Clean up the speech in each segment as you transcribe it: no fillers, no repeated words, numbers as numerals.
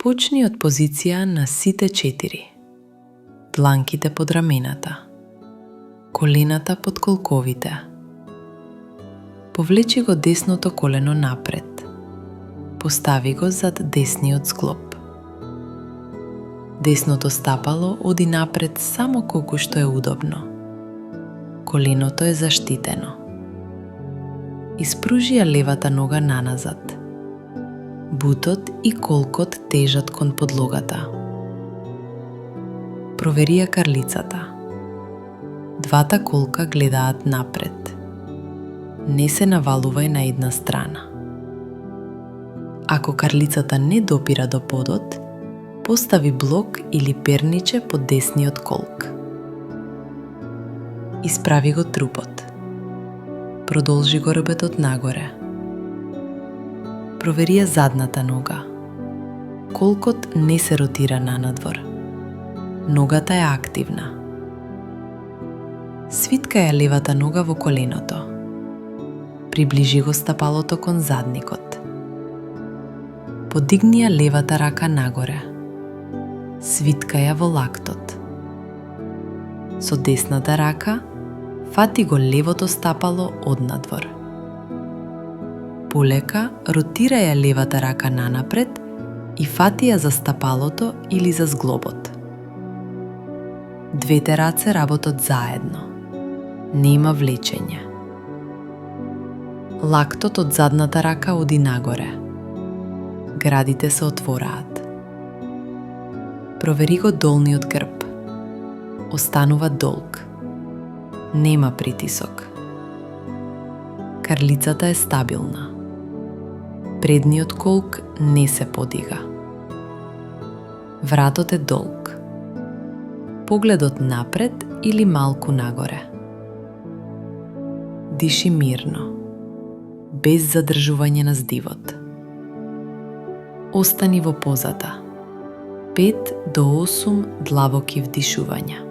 Почни од позиција на сите 4. Дланките под рамената, колената под колковите. Повлечи го десното колено напред. Постави го зад десниот зглоб. Десното стапало оди напред само колку што е удобно. Коленото е заштитено. Испружи ја левата нога наназад. Бутот и колкот тежат кон подлогата. Провери ја карлицата. Двата колка гледаат напред. Не се навалувај на една страна. Ако карлицата не допира до подот, постави блок или перниче под десниот колк. Исправи го трупот. Продолжи го рбетот нагоре. Провери ја задната нога. Колкот не се ротира нанадвор. Ногата е активна. Свиткај ја левата нога во коленото. Приближи го стапалото кон задникот. Подигни ја левата рака нагоре. Свиткај ја во лактот. Со десната рака фати го левото стапало однадвор. Полека ротирај ја левата рака нанапред и фати ја за стапалото или за зглобот. Двете раце работат заедно. Нема влечење. Лактот од задната рака оди нагоре. Градите се отвораат. Провери го долниот грб. Останува долг. Нема притисок. Карлицата е стабилна. Предниот колк не се подига. Вратот е долг. Погледот напред или малку нагоре. Диши мирно, без задржување на здивот. Остани во позата. 5 до 8 длабоки вдишувања.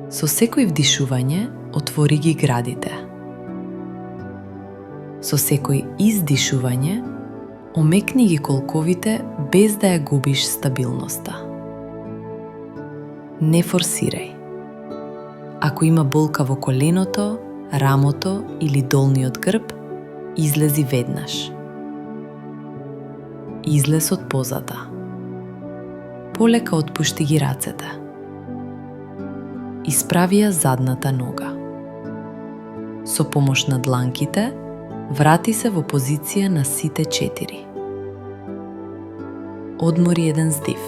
Со секој вдишување отвори ги градите. Со секој издишување омекни ги колковите без да ја губиш стабилноста. Не форсирај. Ако има болка во коленото, рамото или долниот грб, излези веднаш. Излез од позата. Полека отпушти ги рацете. Исправи ја задната нога. Со помош на дланките, врати се во позиција на сите 4. Одмори еден здив.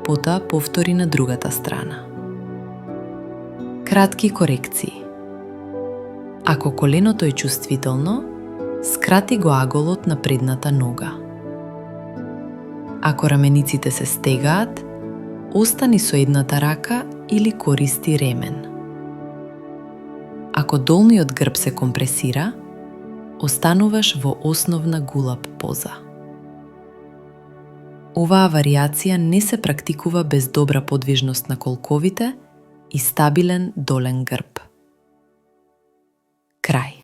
Потоа повтори на другата страна. Кратки корекции. Ако коленото е чувствително, скрати го аголот на предната нога. Ако рамениците се стегаат, остани со едната рака или користи ремен. Ако долниот грб се компресира, остануваш во основна гулап поза. Оваа варијација не се практикува без добра подвижност на колковите и стабилен долен грб. Крај.